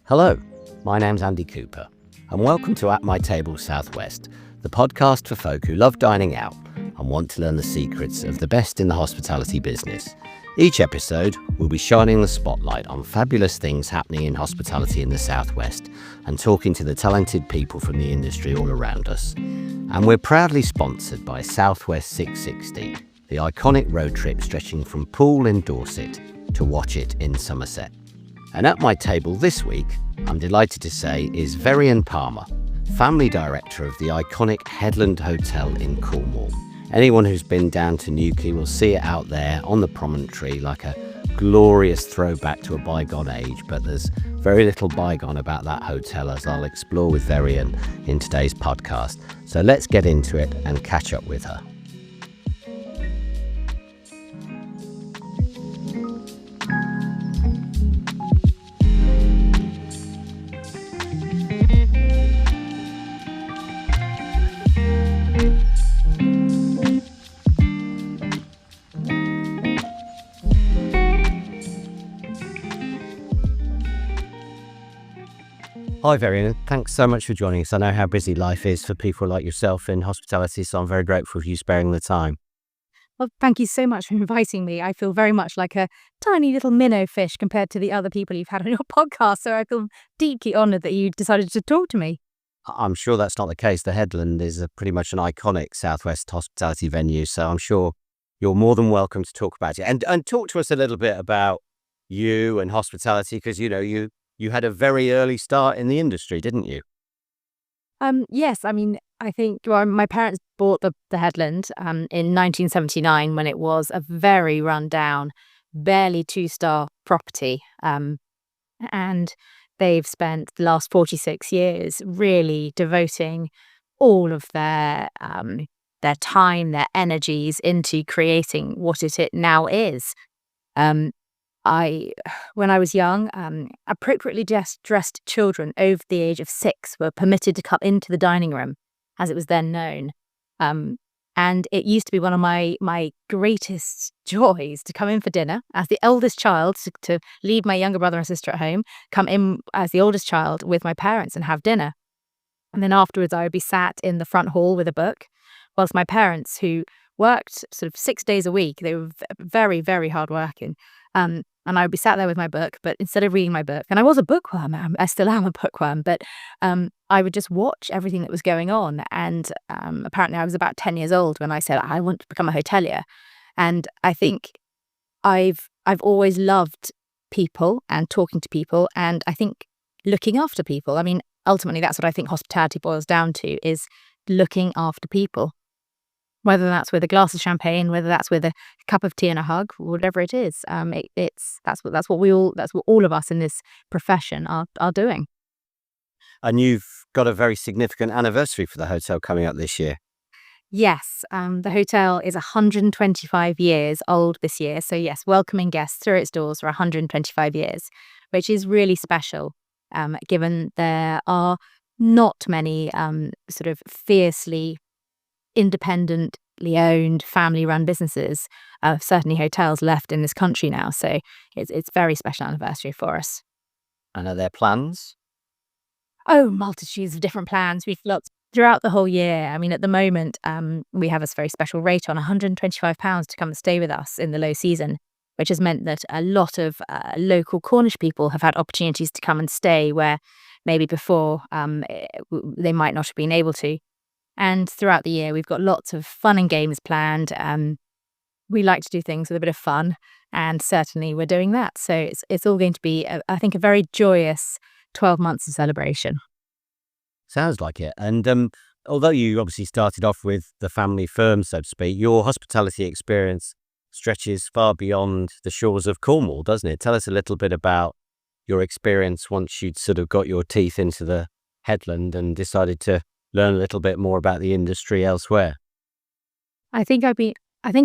Hello, my name's Andy Cooper, and welcome to At My Table Southwest, the podcast for folk who love dining out and want to learn the secrets of the best in the hospitality business. Each episode will be shining the spotlight on fabulous things happening in hospitality in the Southwest and talking to the talented people from the industry all around us. And we're proudly sponsored by Southwest 660, the iconic road trip stretching from Poole in Dorset to Watchet in Somerset. And at my table this week, I'm delighted to say, is Veryan Palmer, Family Director of the iconic Headland Hotel in Cornwall. Anyone who's been down to Newquay will see it out there on the promontory like a glorious throwback to a bygone age, but there's very little bygone about that hotel, as I'll explore with Veryan in today's podcast. So let's get into it and catch up with her. Hi Veryan, thanks so much for joining us. I know how busy life is for people like yourself in hospitality, so I'm very grateful for you sparing the time. Well, thank you so much for inviting me. I feel very much like a tiny little minnow fish compared to the other people you've had on your podcast, so I feel deeply honoured that you decided to talk to me. I'm sure that's not the case. The Headland is pretty much an iconic Southwest hospitality venue, so I'm sure you're more than welcome to talk about it. And talk to us a little bit about you and hospitality, because you had a very early start in the industry, didn't you? Yes, I mean, I think my parents bought the Headland in 1979 when it was a very run-down, barely two-star property. And they've spent the last 46 years really devoting all of their time, their energies into creating what it now is. When I was young, appropriately dressed children over the age of 6 were permitted to come into the dining room, as it was then known. And it used to be one of my greatest joys to come in for dinner as the eldest child, to leave my younger brother and sister at home, come in as the oldest child with my parents and have dinner. And then afterwards, I would be sat in the front hall with a book, whilst my parents, who worked sort of 6 days a week, they were very, very hard working. And I would be sat there with my book, but instead of reading my book, and I was a bookworm, I still am a bookworm, but I would just watch everything that was going on. And apparently I was about 10 years old when I said, I want to become a hotelier. And I think I've always loved people and talking to people, and I think looking after people. I mean, ultimately, that's what I think hospitality boils down to, is looking after people. Whether that's with a glass of champagne, whether that's with a cup of tea and a hug, whatever it is, that's what all of us in this profession are doing. And you've got a very significant anniversary for the hotel coming up this year. Yes, the hotel is 125 years old this year. So yes, welcoming guests through its doors for 125 years, which is really special, given there are not many sort of fiercely independently owned, family-run businesses, certainly hotels, left in this country now. So it's very special anniversary for us. And are there plans? Oh, multitudes of different plans. We've lots throughout the whole year. I mean, at the moment, we have a very special rate on £125 to come and stay with us in the low season, which has meant that a lot of local Cornish people have had opportunities to come and stay where maybe before they might not have been able to. And throughout the year, we've got lots of fun and games planned. We like to do things with a bit of fun, and certainly we're doing that. So it's all going to be, I think, a very joyous 12 months of celebration. Sounds like it. And although you obviously started off with the family firm, so to speak, your hospitality experience stretches far beyond the shores of Cornwall, doesn't it? Tell us a little bit about your experience once you'd sort of got your teeth into the Headland and decided to learn a little bit more about the industry elsewhere. I think I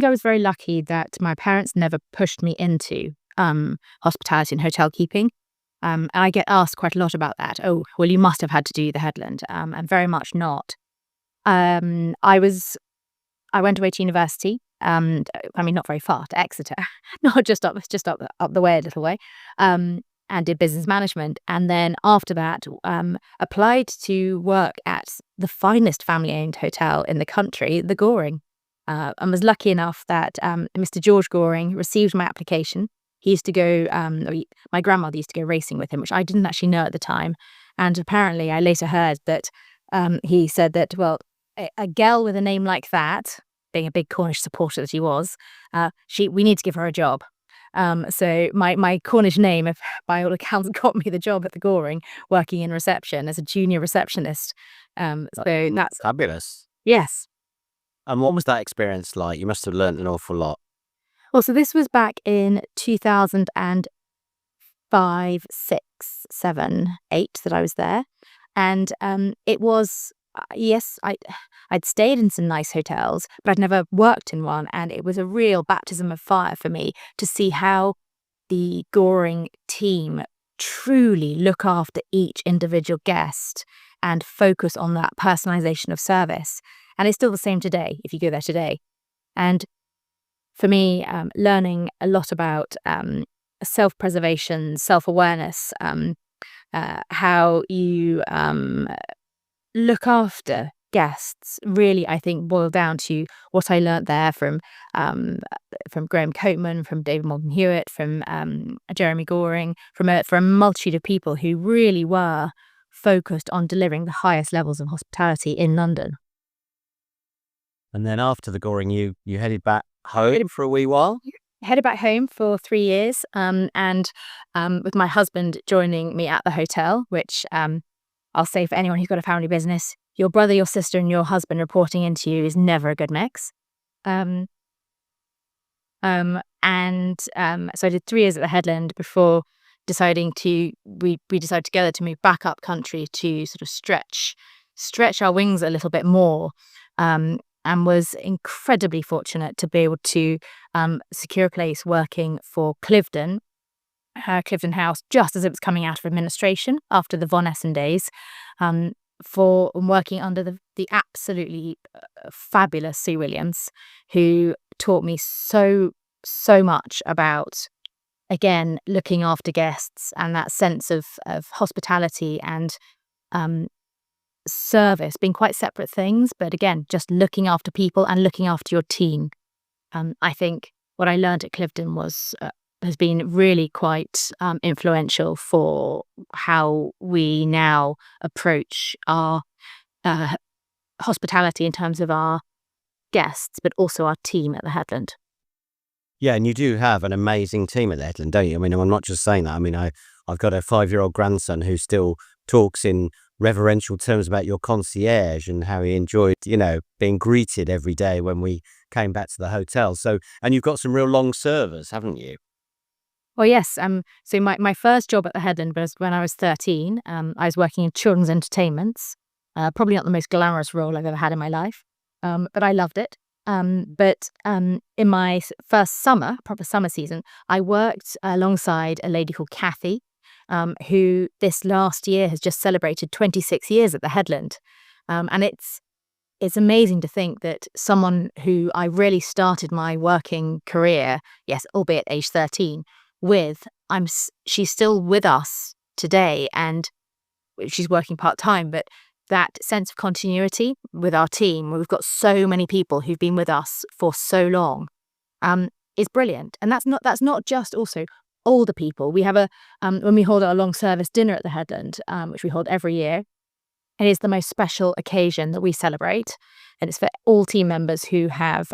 was very lucky that my parents never pushed me into hospitality and hotel keeping. And I get asked quite a lot about that. Oh, well, you must have had to do the Headland, and very much not. I went away to university, I mean, not very far, to Exeter, not just up the way a little way. and did business management. And then after that, applied to work at the finest family-owned hotel in the country, the Goring. And was lucky enough that Mr. George Goring received my application. He used to go, my grandmother used to go racing with him, which I didn't actually know at the time. And apparently I later heard that he said that, well, a girl with a name like that, being a big Cornish supporter that he was, we need to give her a job. So my Cornish name, by all accounts, got me the job at the Goring, working in reception as a junior receptionist. So that's fabulous. Yes. And what was that experience like? You must have learned an awful lot. Well, so this was back in 2005, 6, 7, 8 that I was there. And it was, yes, I'd stayed in some nice hotels, but I'd never worked in one. And it was a real baptism of fire for me to see how the Goring team truly look after each individual guest and focus on that personalization of service. And it's still the same today if you go there today. And for me, learning a lot about self-preservation, self-awareness, how you look after guests, really, I think, boiled down to what I learnt there from Graham Coatman, from David Malden Hewitt, from Jeremy Goring, from a multitude of people who really were focused on delivering the highest levels of hospitality in London. And then after the Goring, you headed back home for a wee while? Headed back home for 3 years, and with my husband joining me at the hotel, which I'll say for anyone who's got a family business, your brother, your sister, and your husband reporting into you is never a good mix. So I did 3 years at the Headland before deciding we decided together to move back up country to sort of stretch our wings a little bit more. And was incredibly fortunate to be able to secure a place working for Cliveden House, just as it was coming out of administration after the Von Essen days, for working under the absolutely fabulous Sue Williams, who taught me so much about, again, looking after guests and that sense of hospitality and service being quite separate things, but again, just looking after people and looking after your team. I think what I learned at Cliveden has been really quite influential for how we now approach our hospitality in terms of our guests, but also our team at the Headland. Yeah, and you do have an amazing team at the Headland, don't you? I mean, I'm not just saying that. I mean, I've got a 5-year-old grandson who still talks in reverential terms about your concierge and how he enjoyed, being greeted every day when we came back to the hotel. So, and you've got some real long servers, haven't you? Well, yes. So my first job at the Headland was when I was 13. I was working in children's entertainments. Probably not the most glamorous role I've ever had in my life, but I loved it. But in my first proper summer season, I worked alongside a lady called Kathy, who this last year has just celebrated 26 years at the Headland. And it's amazing to think that someone who I really started my working career, yes, albeit age 13, with, she's still with us today, and she's working part-time, but that sense of continuity with our team, where we've got so many people who've been with us for so long, is brilliant. And that's not just also older people. We have when we hold our long service dinner at the Headland, which we hold every year, it is the most special occasion that we celebrate, and it's for all team members who have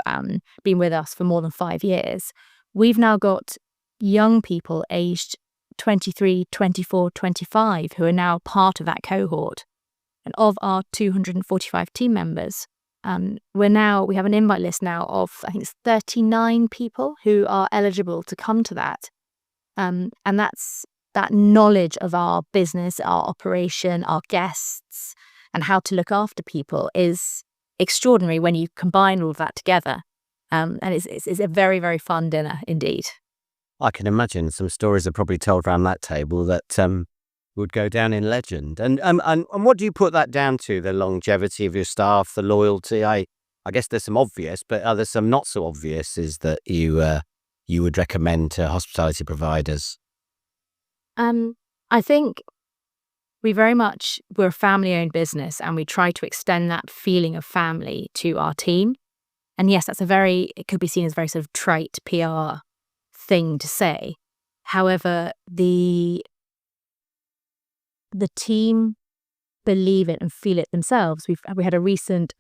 been with us for more than 5 years. We've now got young people aged 23, 24, 25 who are now part of that cohort. And of our 245 team members, we have an invite list now of, I think it's 39 people who are eligible to come to that. And that's that knowledge of our business, our operation, our guests, and how to look after people is extraordinary when you combine all of that together. And it's a very, very fun dinner indeed. I can imagine some stories are probably told around that table that would go down in legend. And what do you put that down to? The longevity of your staff, the loyalty? I guess there's some obvious, but are there some not so obvious is that you would recommend to hospitality providers? I think we're a family-owned business, and we try to extend that feeling of family to our team. And yes, it could be seen as a very sort of trite PR thing to say. However, the team believe it and feel it themselves. We had a recent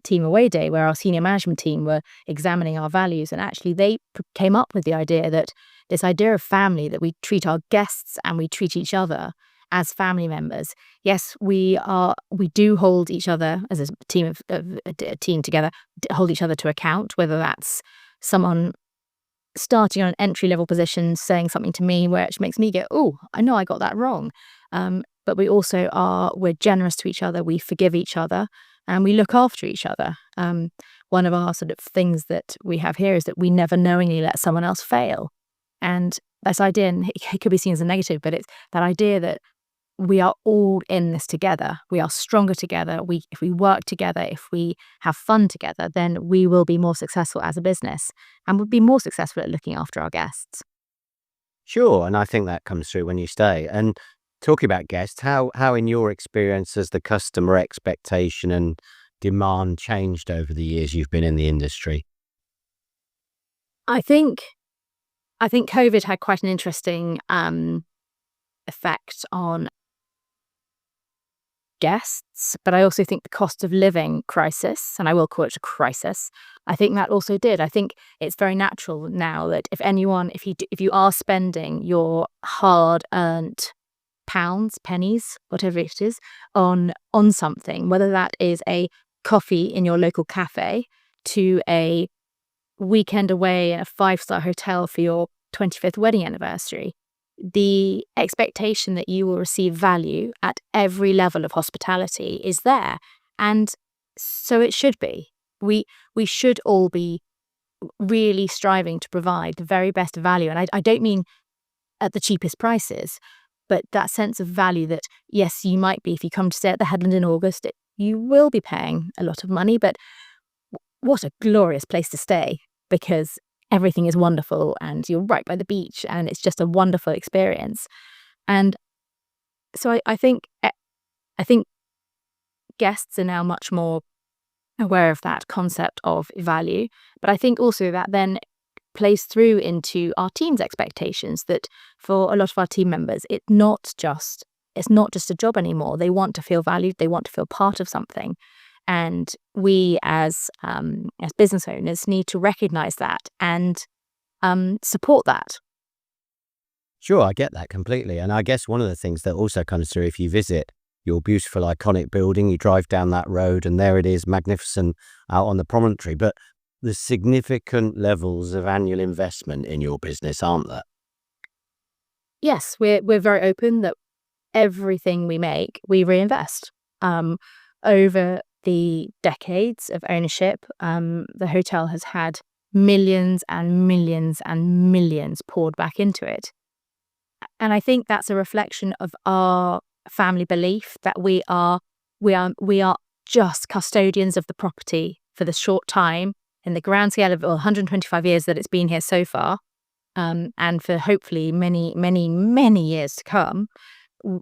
team away day where our senior management team were examining our values, and actually they came up with the idea that this idea of family, that we treat our guests and we treat each other as family members. Yes, we do hold each other as a team a team together, hold each other to account, whether that's someone starting on an entry-level position saying something to me which makes me go, oh, I know I got that wrong. But we're generous to each other, we forgive each other, and we look after each other. One of our sort of things that we have here is that we never knowingly let someone else fail. And this idea, and it could be seen as a negative, but it's that idea that we are all in this together. We are stronger together. If we work together, if we have fun together, then we will be more successful as a business, and we'll be more successful at looking after our guests. Sure, and I think that comes through when you stay. And talking about guests, how in your experience has the customer expectation and demand changed over the years you've been in the industry? I think COVID had quite an interesting effect on guests, but I also think the cost of living crisis, and I will call it a crisis, I think that also did. I think it's very natural now that if you are spending your hard-earned pounds, pennies, whatever it is, on something, whether that is a coffee in your local cafe to a weekend away in a 5-star hotel for your 25th wedding anniversary, the expectation that you will receive value at every level of hospitality is there. And so it should be. We should all be really striving to provide the very best value. And I don't mean at the cheapest prices, but that sense of value that, yes, you might be, if you come to stay at the Headland in August, you will be paying a lot of money, but what a glorious place to stay, because everything is wonderful and you're right by the beach and it's just a wonderful experience. And so I think guests are now much more aware of that concept of value, but I think also that then plays through into our team's expectations, that for a lot of our team members, it's not just a job anymore. They want to feel valued, they want to feel part of something. And we as business owners need to recognize that and support that. Sure, I get that completely. And I guess one of the things that also comes through, if you visit your beautiful, iconic building, you drive down that road and there it is, magnificent out on the promontory. But there's significant levels of annual investment in your business, aren't there? Yes, we're very open that everything we make, we reinvest. Over the decades of ownership, the hotel has had millions and millions and millions poured back into it. And I think that's a reflection of our family belief that we are just custodians of the property for the short time in the grand scale of 125 years that it's been here so far, and for hopefully many, many, many years to come.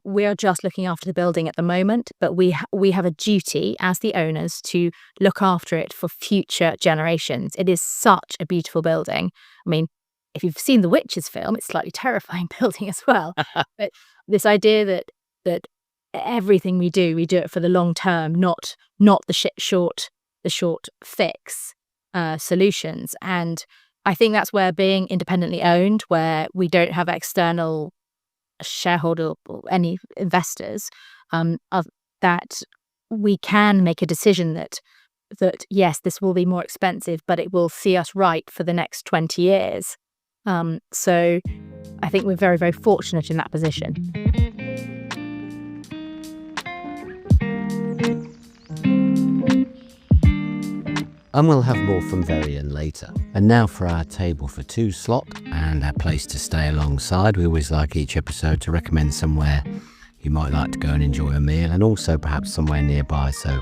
We are just looking after the building at the moment, but we have a duty as the owners to look after it for future generations. It is such a beautiful building. I mean, if you've seen the Witches film, it's a slightly terrifying building as well. But this idea that everything we do it for the long term, not the short fix solutions. And I think that's where being independently owned, where we don't have external shareholder or any investors, that we can make a decision that yes, this will be more expensive, but it will see us right for the next 20 years. So I think we're very, very fortunate in that position. And we'll have more from Veryan later. And now for our table for two slot and our place to stay alongside. We always like each episode to recommend somewhere you might like to go and enjoy a meal, and also perhaps somewhere nearby. So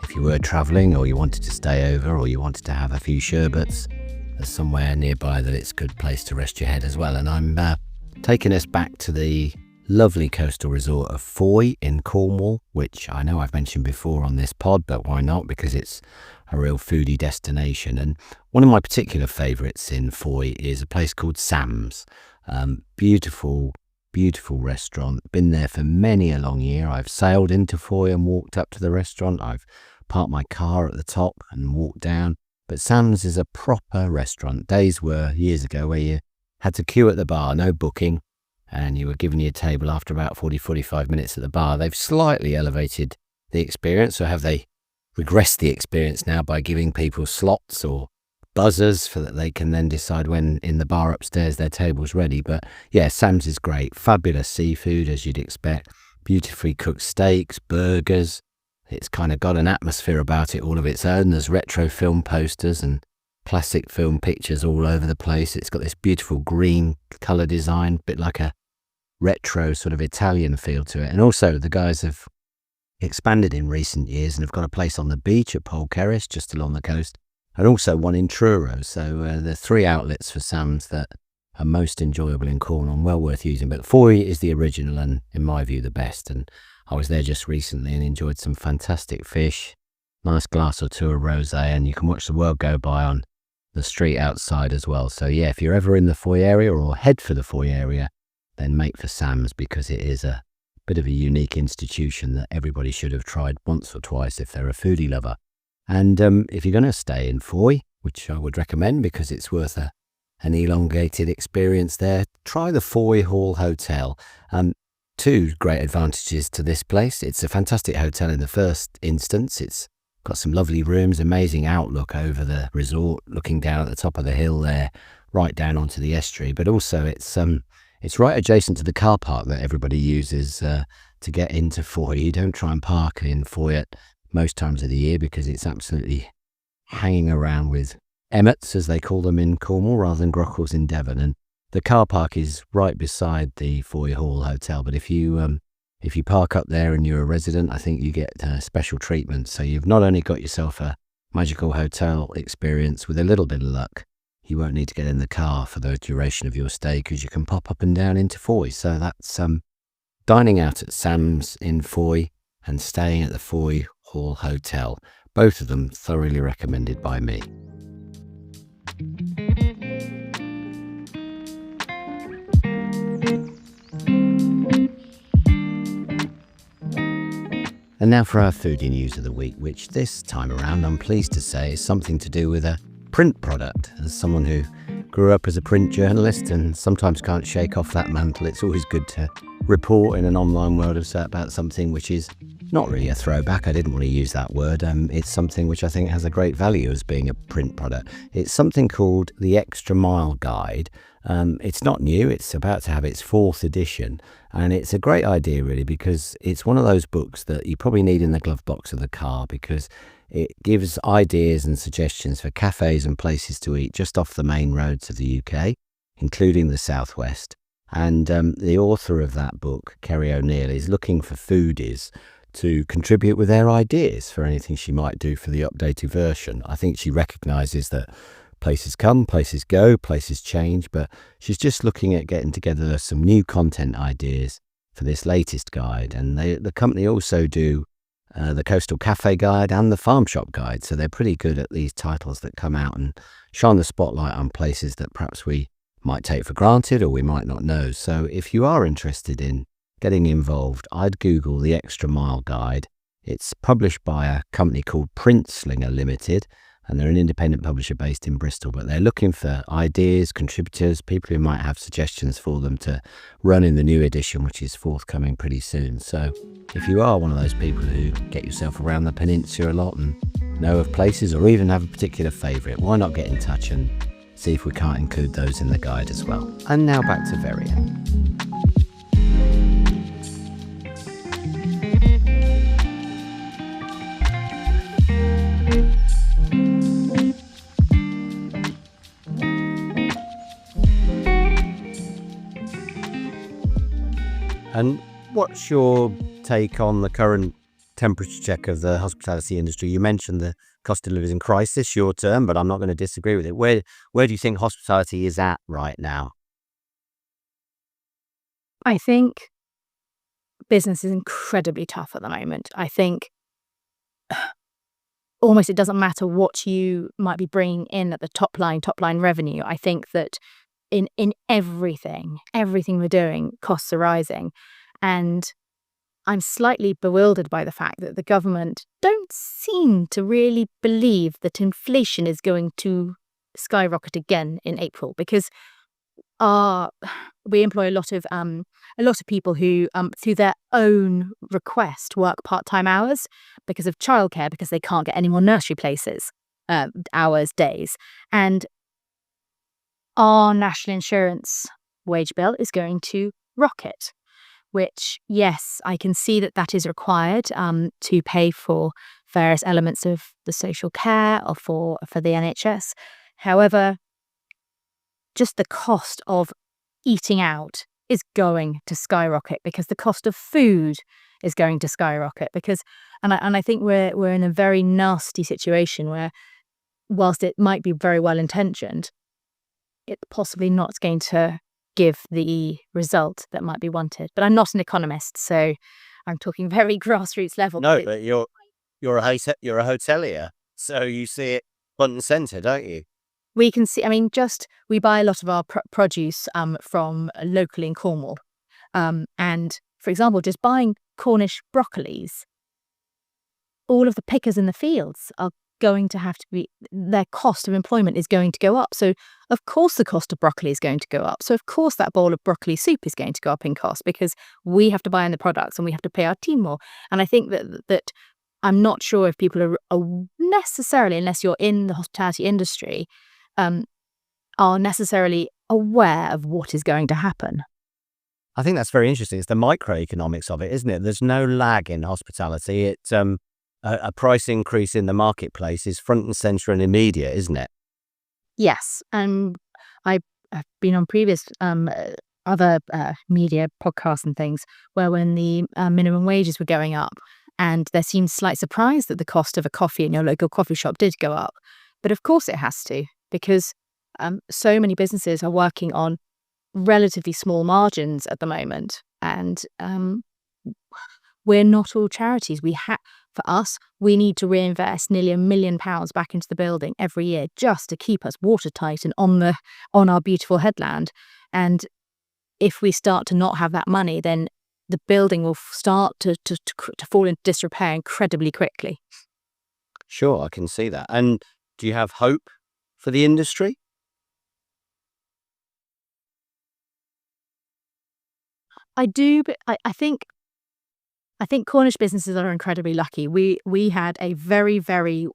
if you were travelling or you wanted to stay over or you wanted to have a few sherbets, there's somewhere nearby that it's a good place to rest your head as well. And I'm taking us back to the lovely coastal resort of Foy in Cornwall, which I know I've mentioned before on this pod, but why not? Because it's a real foodie destination. And one of my particular favourites in Foy is a place called Sam's. Beautiful, beautiful restaurant. Been there for many a long year. I've sailed into Foy and walked up to the restaurant. I've parked my car at the top and walked down. But Sam's is a proper restaurant. Days were years ago where you had to queue at the bar, no booking, and you were given your table after about 45 minutes at the bar. They've slightly elevated the experience, or have they regressed the experience now by giving people slots or buzzers so that they can then decide when in the bar upstairs their table's ready. But yeah, Sam's is great. Fabulous seafood, as you'd expect. Beautifully cooked steaks, burgers. It's kind of got an atmosphere about it all of its own. There's retro film posters and classic film pictures all over the place. It's got this beautiful green colour design, a bit like a retro sort of Italian feel to it. And also the guys have expanded in recent years and have got a place on the beach at Polkerris, just along the coast, and also one in Truro. So there are 3 outlets for Sam's that are most enjoyable in Cornwall and well worth using. But Foy is the original and, in my view, the best. And I was there just recently and enjoyed some fantastic fish, nice glass or two of rosé, and you can watch the world go by on the street outside as well. So yeah, if you're ever in the Foy area or head for the Foy area, then make for Sam's, because it is a bit of a unique institution that everybody should have tried once or twice if they're a foodie lover. And if you're going to stay in Foy, which I would recommend because it's worth an elongated experience there, try the Foy Hall Hotel. 2 great advantages to this place. It's a fantastic hotel in the first instance. It's got some lovely rooms, amazing outlook over the resort, looking down at the top of the hill there, right down onto the estuary. But also it's right adjacent to the car park that everybody uses to get into Foy. You don't try and park in Foy at most times of the year because it's absolutely hanging around with emmets, as they call them in Cornwall, rather than grockles in Devon. And the car park is right beside the Foy Hall Hotel. But if you park up there and you're a resident, I think you get special treatment. So you've not only got yourself a magical hotel experience, with a little bit of luck, you won't need to get in the car for the duration of your stay because you can pop up and down into Foy. So that's dining out at Sam's in Foy and staying at the Foy Hall Hotel. Both of them thoroughly recommended by me. And now for our foodie news of the week, which this time around I'm pleased to say is something to do with a print product. As someone who grew up as a print journalist and sometimes can't shake off that mantle, it's always good to report in an online world about something which is not really a throwback. I didn't want to use that word. It's something which I think has a great value as being a print product. It's something called the Extra Mile Guide. It's not new. It's about to have its 4th edition. And it's a great idea, really, because it's one of those books that you probably need in the glove box of the car, because it gives ideas and suggestions for cafes and places to eat just off the main roads of the UK, including the southwest. And the author of that book, Kerry O'Neill, is looking for foodies to contribute with their ideas for anything she might do for the updated version. I think she recognises that places come, places go, places change, but she's just looking at getting together some new content ideas for this latest guide. And the company also do the Coastal Cafe Guide and the Farm Shop Guide, so they're pretty good at these titles that come out and shine the spotlight on places that perhaps we might take for granted or we might not know. So if you are interested in getting involved, I'd Google the Extra Mile Guide. It's published by a company called Print Slinger Limited, and they're an independent publisher based in Bristol, but they're looking for ideas, contributors, people who might have suggestions for them to run in the new edition, which is forthcoming pretty soon. So if you are one of those people who get yourself around the peninsula a lot and know of places, or even have a particular favourite, why not get in touch and see if we can't include those in the guide as well. And now back to Veryan. And what's your take on the current temperature check of the hospitality industry? You mentioned the cost of living crisis, your term, but I'm not going to disagree with it. Where do you think hospitality is at right now? I think business is incredibly tough at the moment. I think almost it doesn't matter what you might be bringing in at the top line revenue. I think that in everything we're doing, costs are rising. And I'm slightly bewildered by the fact that the government don't seem to really believe that inflation is going to skyrocket again in April, because we employ a lot of people who, through their own request, work part-time hours because of childcare, because they can't get any more nursery places, hours, days. And our national insurance wage bill is going to rocket, which, yes, I can see that is required to pay for various elements of the social care or for the NHS. However, just the cost of eating out is going to skyrocket, because the cost of food is going to skyrocket, and I think we're in a very nasty situation where, whilst it might be very well intentioned, it's possibly not going to give the result that might be wanted. But I'm not an economist, so I'm talking very grassroots level. No, but you're a hotelier, so you see it front and centre, don't you? We can see, we buy a lot of our produce from locally in Cornwall. And, for example, just buying Cornish broccolis, all of the pickers in the fields are going to have to be, their cost of employment is going to go up. So, of course, the cost of broccoli is going to go up. So, of course, that bowl of broccoli soup is going to go up in cost, because we have to buy in the products and we have to pay our team more. And I think that I'm not sure if people are necessarily, unless you're in the hospitality industry, are necessarily aware of what is going to happen. I think that's very interesting. It's the microeconomics of it, isn't it? There's no lag in hospitality. It's a price increase in the marketplace is front and centre and immediate, isn't it? Yes. I've been on previous other media podcasts and things where, when the minimum wages were going up, and there seemed slight surprise that the cost of a coffee in your local coffee shop did go up. But of course it has to, because so many businesses are working on relatively small margins at the moment, and we're not all charities. For us, we need to reinvest nearly £1 million back into the building every year just to keep us watertight and on our beautiful headland. And if we start to not have that money, then the building will start to fall into disrepair incredibly quickly. Sure, I can see that. And do you have hope for the industry? I do, but I think Cornish businesses are incredibly lucky. We had a very, very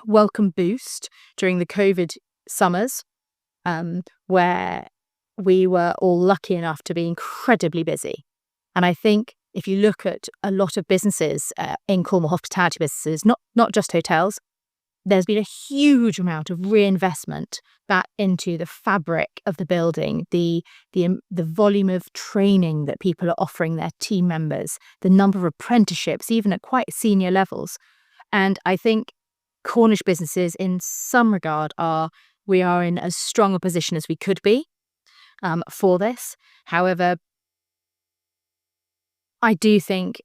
welcome boost during the COVID summers, where we were all lucky enough to be incredibly busy. And I think if you look at a lot of businesses in Cornwall, hospitality businesses, not just hotels, there's been a huge amount of reinvestment back into the fabric of the building, the volume of training that people are offering their team members, the number of apprenticeships, even at quite senior levels. And I think Cornish businesses, in some regard, we are in as strong a position as we could be for this. However, I do think,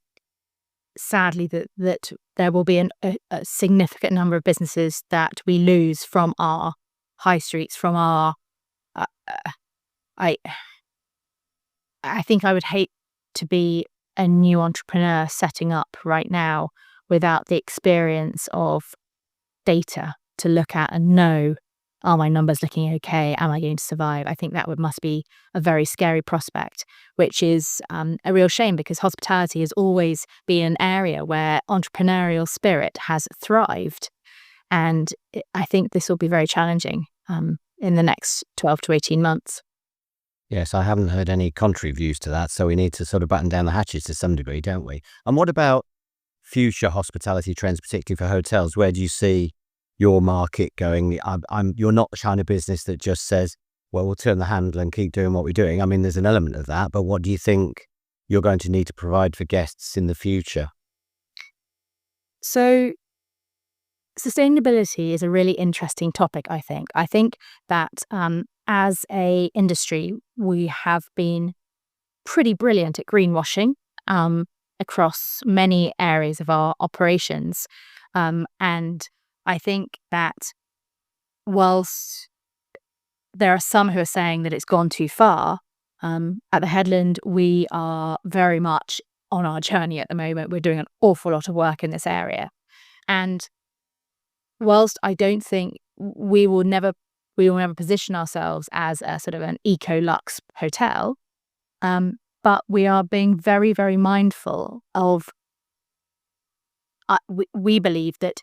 sadly, that there will be a significant number of businesses that we lose from our high streets, from our I think I would hate to be a new entrepreneur setting up right now without the experience of data to look at and know, are my numbers looking okay? Am I going to survive? I think that must be a very scary prospect, which is a real shame, because hospitality has always been an area where entrepreneurial spirit has thrived. And I think this will be very challenging in the next 12 to 18 months. Yes, I haven't heard any contrary views to that, so we need to sort of batten down the hatches to some degree, don't we? And what about future hospitality trends, particularly for hotels? Where do you see your market going? You're not the kind of business that just says, well, we'll turn the handle and keep doing what we're doing. I mean, there's an element of that, but what do you think you're going to need to provide for guests in the future? So sustainability is a really interesting topic, I think. I think that as a industry, we have been pretty brilliant at greenwashing across many areas of our operations. And I think that whilst there are some who are saying that it's gone too far, at the Headland, we are very much on our journey at the moment. We're doing an awful lot of work in this area. And whilst I don't think we will never position ourselves as a sort of an eco-luxe hotel, but we are being very, very mindful of, we believe that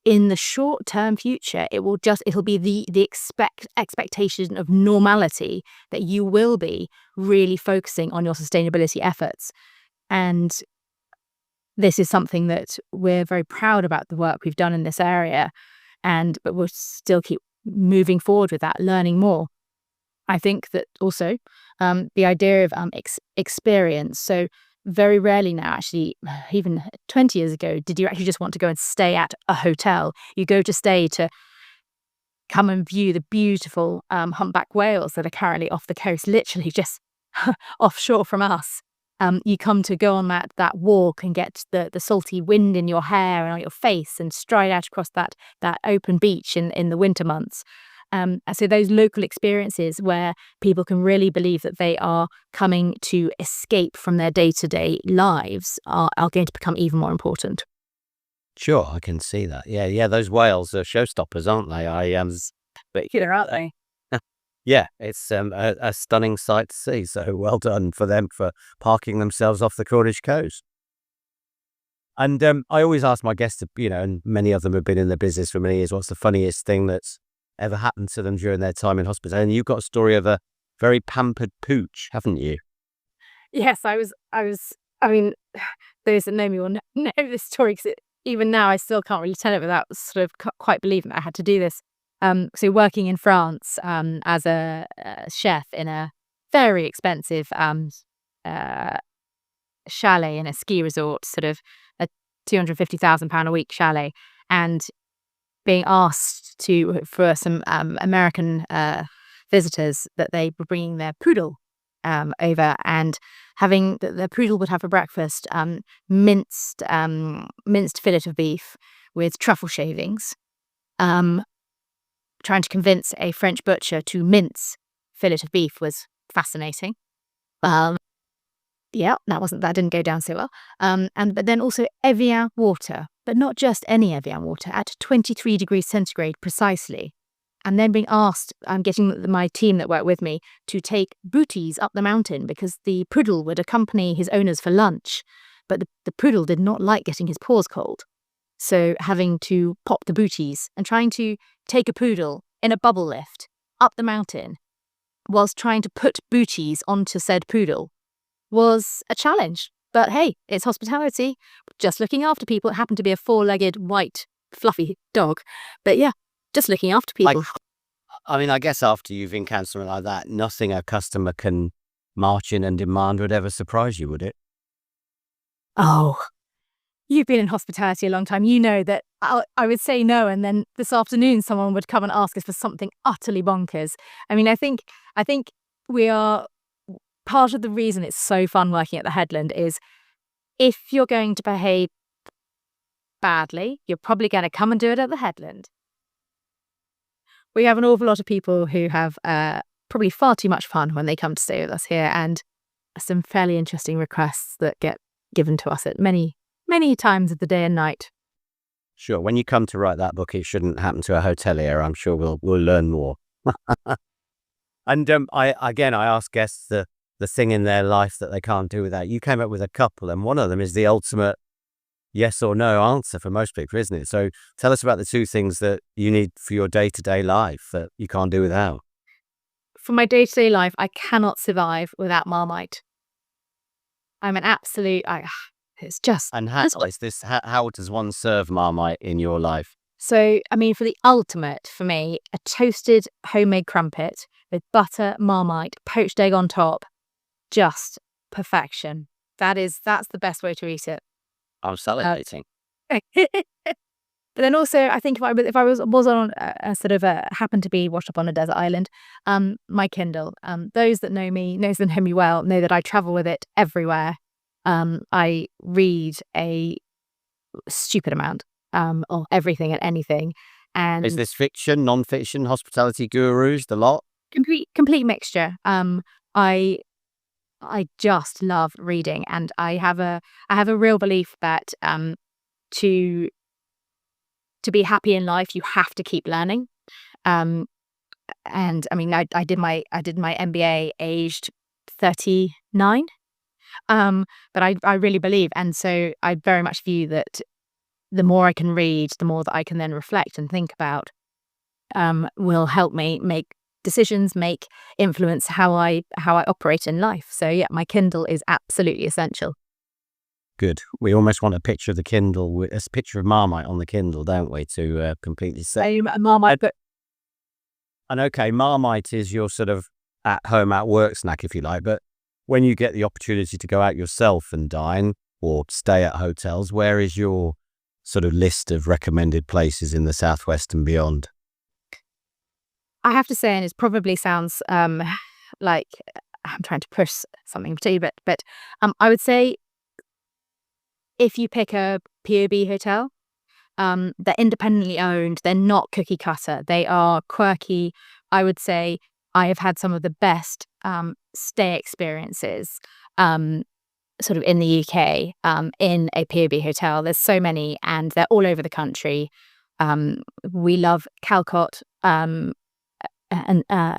in the short-term future, it'll be the expectation of normality that you will be really focusing on your sustainability efforts. And this is something that we're very proud about, the work we've done in this area, but we'll still keep moving forward with that, learning more. I think that also the idea of experience. So very rarely now, actually, even 20 years ago, did you actually just want to go and stay at a hotel. You go to stay to come and view the beautiful humpback whales that are currently off the coast, literally just offshore from us. You come to go on that walk and get the salty wind in your hair and on your face and stride out across that open beach in the winter months. So those local experiences where people can really believe that they are coming to escape from their day-to-day lives are going to become even more important. Sure, I can see that. Yeah, those whales are showstoppers, aren't they? Spectacular, aren't they? Yeah, it's a stunning sight to see. So well done for them for parking themselves off the Cornish coast. And I always ask my guests, and many of them have been in the business for many years, what's the funniest thing that's ever happened to them during their time in hospital? And you've got a story of a very pampered pooch, haven't you? Yes, I mean, those that know me will know this story, because even now I still can't really tell it without sort of quite believing that I had to do this. So working in France as a chef in a very expensive chalet in a ski resort, sort of a £250,000 a week chalet, and being asked for some American visitors that they were bringing their poodle over, and having the poodle would have for breakfast minced fillet of beef with truffle shavings. Trying to convince a French butcher to mince fillet of beef was fascinating. Yeah, that didn't go down so well. But then also Evian water, but not just any Evian water, at 23 degrees centigrade precisely. And then being asked, I'm getting my team that work with me to take booties up the mountain because the poodle would accompany his owners for lunch, but the poodle did not like getting his paws cold. So having to pop the booties and trying to take a poodle in a bubble lift up the mountain whilst trying to put booties onto said poodle was a challenge. But hey, it's hospitality, just looking after people. It happened to be a 4-legged, white, fluffy dog. But yeah, just looking after people. I guess after you've encountered something like that, nothing a customer can march in and demand would ever surprise you, would it? Oh, you've been in hospitality a long time. You know that I would say no, and then this afternoon someone would come and ask us for something utterly bonkers. I mean, I think we are, part of the reason it's so fun working at the Headland is if you're going to behave badly, you're probably going to come and do it at the Headland. We have an awful lot of people who have probably far too much fun when they come to stay with us here, and some fairly interesting requests that get given to us at many times of the day and night. Sure. When you come to write that book, it shouldn't happen to a hotelier. I'm sure we'll learn more. And I ask guests the thing in their life that they can't do without. You came up with a couple, and one of them is the ultimate yes or no answer for most people, isn't it? So tell us about the two things that you need for your day-to-day life that you can't do without. For my day-to-day life, I cannot survive without Marmite. I'm an absolute... it's just... And how does one serve Marmite in your life? So, I mean, for the ultimate, for me, a toasted homemade crumpet with butter, Marmite, poached egg on top, just perfection. That's the best way to eat it. I'm salivating. But then also, I think if I was on a sort of happened to be washed up on a desert island, my Kindle. Those that know me well know that I travel with it everywhere. I read a stupid amount of everything and anything, and Is this fiction, non-fiction, hospitality gurus, the lot? complete mixture. I just love reading, and I have a real belief that to be happy in life, you have to keep learning. And I mean, I did my MBA aged 39. But I really believe, and so I very much view that the more I can read, the more that I can then reflect and think about, will help me make decisions, influence how I operate in life. So yeah, my Kindle is absolutely essential. Good. We almost want a picture of the Kindle, a picture of Marmite on the Kindle, don't we, to completely set. Marmite, but And okay, Marmite is your sort of at-home, at-work snack, if you like, but when you get the opportunity to go out yourself and dine or stay at hotels, where is your sort of list of recommended places in the Southwest and beyond? I have to say, and it probably sounds like I'm trying to push something to you, but I would say if you pick a POB hotel, they're independently owned. They're not cookie cutter. They are quirky. I would say I have had some of the best stay experiences sort of in the UK in a POB hotel. There's so many, and they're all over the country. We love Calcott and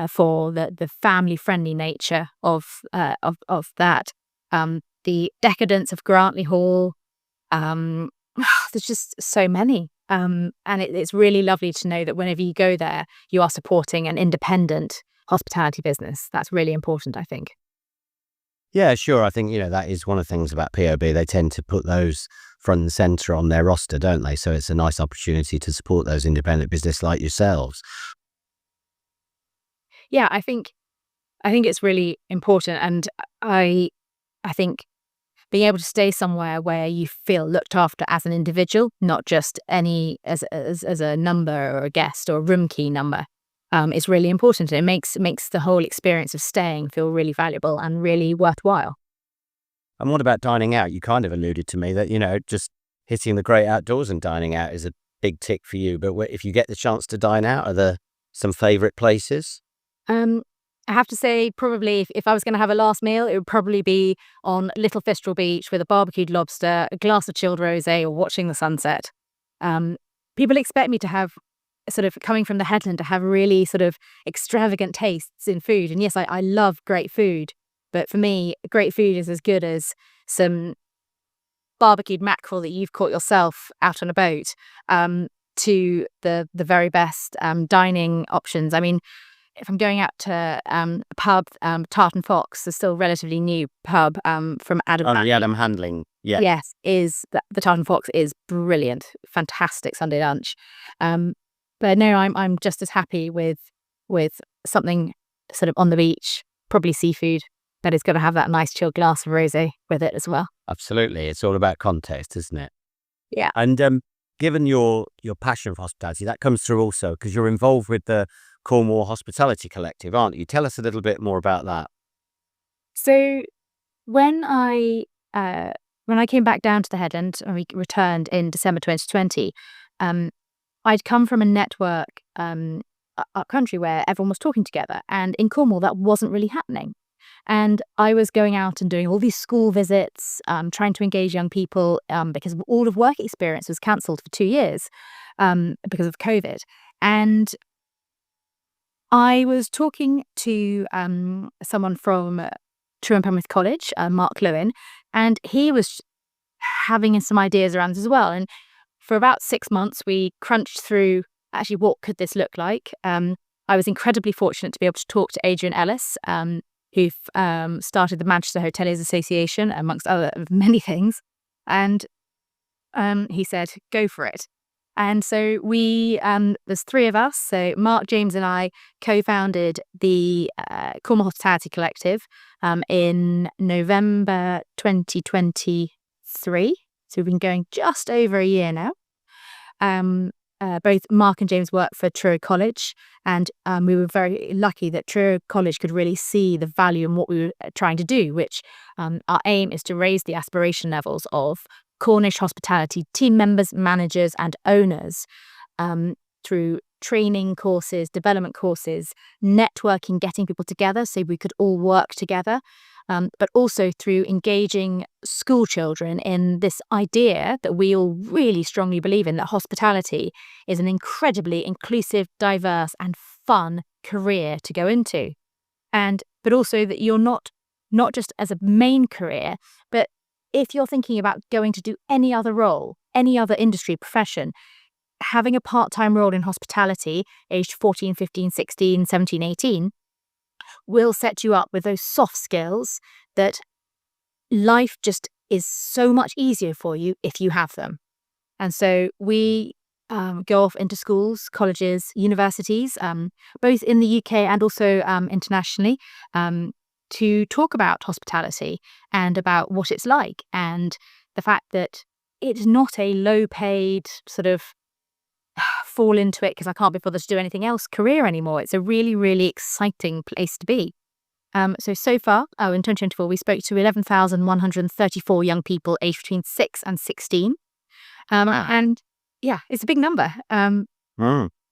for the family friendly nature of that. The decadence of Grantley Hall. There's just so many. And it's really lovely to know that whenever you go there, you are supporting an independent hospitality business. That's really important, I think. Yeah, sure. I think, that is one of the things about POB. They tend to put those front and centre on their roster, don't they? So it's a nice opportunity to support those independent business like yourselves. Yeah, I think it's really important. And I think being able to stay somewhere where you feel looked after as an individual, not just as a number or a guest or a room key number, is really important. It makes the whole experience of staying feel really valuable and really worthwhile. And what about dining out? You kind of alluded to me that, just hitting the great outdoors and dining out is a big tick for you. But if you get the chance to dine out, are there some favourite places? I have to say, probably if I was going to have a last meal, it would probably be on Little Fistral Beach with a barbecued lobster, a glass of chilled rosé, or watching the sunset. People expect me to have sort of coming from the Headland to have really sort of extravagant tastes in food. And yes, I love great food. But for me, great food is as good as some barbecued mackerel that you've caught yourself out on a boat, to the very best dining options. I mean, if I'm going out to a pub, Tartan Fox, the still relatively new pub from Adam. Oh, the Adam Handling. Yeah. Yes, the Tartan Fox is brilliant, fantastic Sunday lunch. But no, I'm just as happy with something sort of on the beach, probably seafood, but it's got to have that nice chilled glass of rosé with it as well. Absolutely. It's all about context, isn't it? Yeah. And given your passion for hospitality, that comes through also because you're involved with the Cornwall Hospitality Collective, aren't you? Tell us a little bit more about that. So when I came back down to the Headland, and we returned in December 2020, I'd come from a network up country where everyone was talking together, and in Cornwall that wasn't really happening. And I was going out and doing all these school visits, trying to engage young people because all of work experience was cancelled for 2 years because of COVID. And I was talking to someone from True and Penrith College, Mark Lewin, and he was having some ideas around this as well. And for about 6 months, we crunched through actually what could this look like. I was incredibly fortunate to be able to talk to Adrian Ellis, who started the Manchester Hoteliers Association, amongst other many things. And he said, go for it. And so there's 3 of us. So Mark, James and I co-founded the Cornwall Hospitality Collective in November 2023. So we've been going just over a year now. both Mark and James work for Truro College, and we were very lucky that Truro College could really see the value in what we were trying to do, which our aim is to raise the aspiration levels of Cornish hospitality team members, managers and owners through training courses, development courses, networking, getting people together so we could all work together, but also through engaging school children in this idea that we all really strongly believe in, that hospitality is an incredibly inclusive, diverse and fun career to go into. But also that you're not just as a main career, but if you're thinking about going to do any other role, any other industry, profession, having a part-time role in hospitality, aged 14, 15, 16, 17, 18, will set you up with those soft skills that life just is so much easier for you if you have them. And so we go off into schools, colleges, universities, both in the UK and also internationally, to talk about hospitality and about what it's like, and the fact that it's not a low-paid sort of fall into it because I can't be bothered to do anything else career anymore. It's a really, really exciting place to be. So far, in 2024, we spoke to 11,134 young people aged between 6 and 16. And yeah, it's a big number. And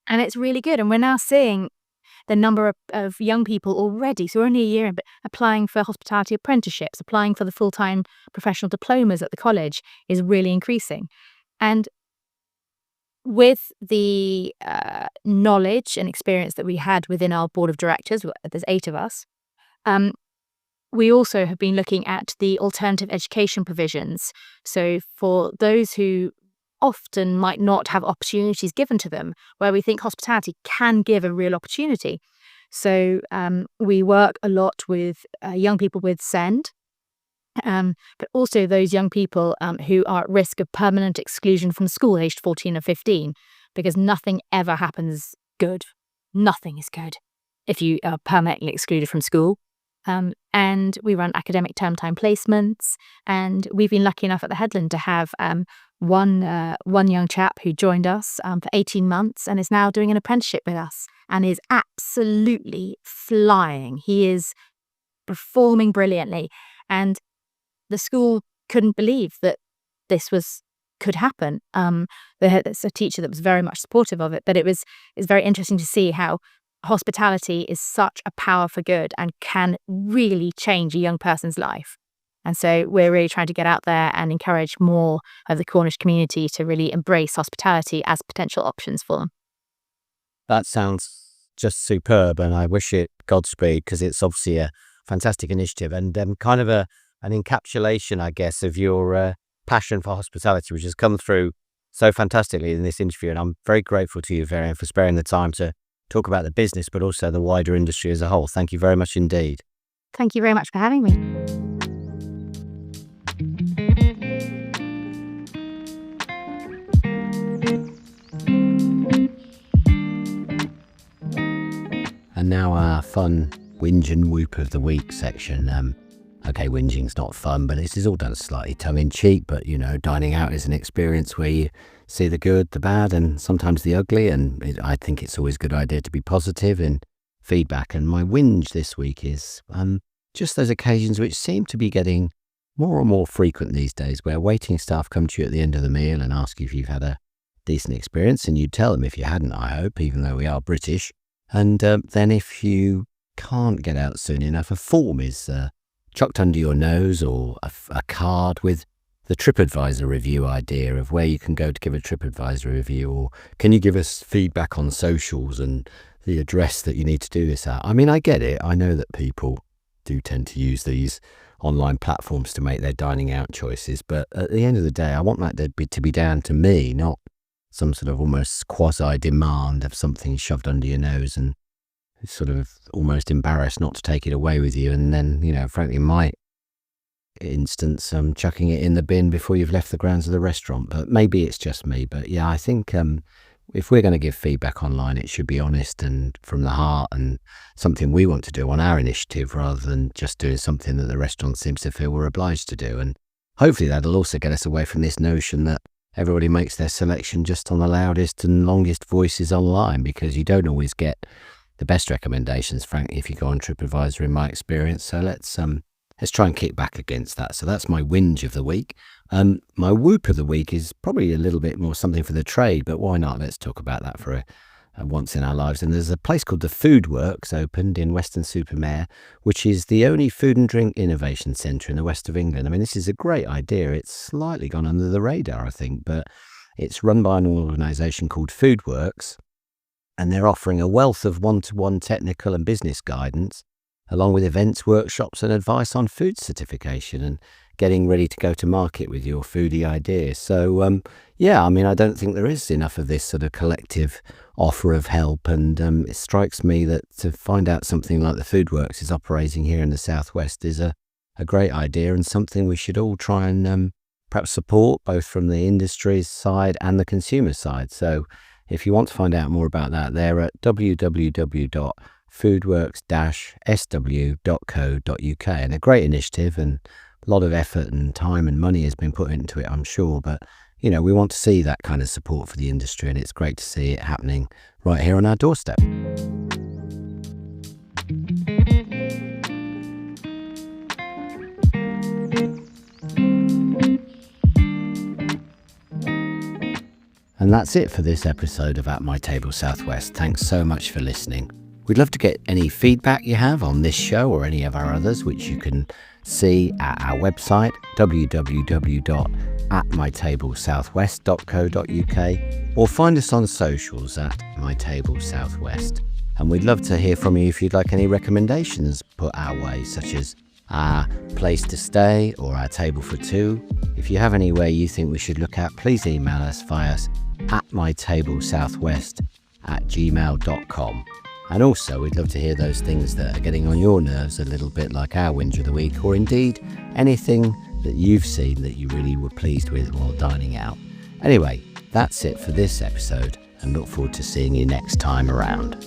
it's really good. And we're now seeing the number of young people already, so we're only a year in, but applying for hospitality apprenticeships, applying for the full-time professional diplomas at the college is really increasing. And with the knowledge and experience that we had within our board of directors, there's 8 of us, we also have been looking at the alternative education provisions. So for those who often might not have opportunities given to them, where we think hospitality can give a real opportunity. So we work a lot with young people with SEND, but also those young people who are at risk of permanent exclusion from school aged 14 or 15, because nothing ever happens good. Nothing is good if you are permanently excluded from school. And we run academic term time placements, and we've been lucky enough at the Headland to have one young chap who joined us for 18 months and is now doing an apprenticeship with us and is absolutely flying. He is performing brilliantly, and the school couldn't believe that this could happen. There's a teacher that was very much supportive of it, but it's very interesting to see how hospitality is such a power for good and can really change a young person's life. And so we're really trying to get out there and encourage more of the Cornish community to really embrace hospitality as potential options for them. That sounds just superb, and I wish it Godspeed, because it's obviously a fantastic initiative and kind of an encapsulation, I guess, of your passion for hospitality, which has come through so fantastically in this interview. And I'm very grateful to you, Veryan, for sparing the time to talk about the business, but also the wider industry as a whole. Thank you very much indeed. Thank you very much for having me. And now our fun whinge and whoop of the week section. Okay, whinging's not fun, but this is all done slightly tongue-in-cheek. But, dining out is an experience where you see the good, the bad, and sometimes the ugly. And I think it's always a good idea to be positive in feedback. And my whinge this week is just those occasions which seem to be getting more and more frequent these days, where waiting staff come to you at the end of the meal and ask you if you've had a decent experience. And you tell them if you hadn't, I hope, even though we are British. And then if you can't get out soon enough, a form is chucked under your nose, or a card with the TripAdvisor review idea of where you can go to give a TripAdvisor review, or can you give us feedback on socials and the address that you need to do this at. I mean, I get it. I know that people do tend to use these online platforms to make their dining out choices, but at the end of the day, I want that to be down to me, not some sort of almost quasi-demand of something shoved under your nose and sort of almost embarrassed not to take it away with you. And then, frankly, in my instance, chucking it in the bin before you've left the grounds of the restaurant. But maybe it's just me. But yeah, I think if we're going to give feedback online, it should be honest and from the heart, and something we want to do on our initiative, rather than just doing something that the restaurant seems to feel we're obliged to do. And hopefully that'll also get us away from this notion that everybody makes their selection just on the loudest and longest voices online, because you don't always get the best recommendations, frankly, if you go on TripAdvisor, in my experience. So let's try and kick back against that. So that's my whinge of the week. My whoop of the week is probably a little bit more something for the trade, but why not? Let's talk about that for a once in our lives. And there's a place called the Food Works opened in Weston-super-Mare, which is the only food and drink innovation centre in the west of England. I mean, this is a great idea. It's slightly gone under the radar, I think, but it's run by an organisation called Food Works, and they're offering a wealth of one-to-one technical and business guidance, along with events, workshops and advice on food certification and getting ready to go to market with your foodie ideas. So, yeah, I mean, I don't think there is enough of this sort of collective offer of help. And it strikes me that to find out something like the Food Works is operating here in the Southwest is a great idea, and something we should all try and perhaps support, both from the industry's side and the consumer side. So if you want to find out more about that, they're at www.foodworks-sw.co.uk, and a great initiative, and a lot of effort and time and money has been put into it, I'm sure. But, you know, we want to see that kind of support for the industry, and it's great to see it happening right here on our doorstep. And that's it for this episode of At My Table Southwest. Thanks so much for listening. We'd love to get any feedback you have on this show or any of our others, which you can see at our website, www.atmytablesouthwest.co.uk, or find us on socials at My Table Southwest. And we'd love to hear from you if you'd like any recommendations put our way, such as our place to stay or our table for two. If you have anywhere you think we should look at, please email us via atmytablesouthwest@gmail.com. And also, we'd love to hear those things that are getting on your nerves a little bit, like our whinge of the week, or indeed anything that you've seen that you really were pleased with while dining out. Anyway, that's it for this episode, and look forward to seeing you next time around.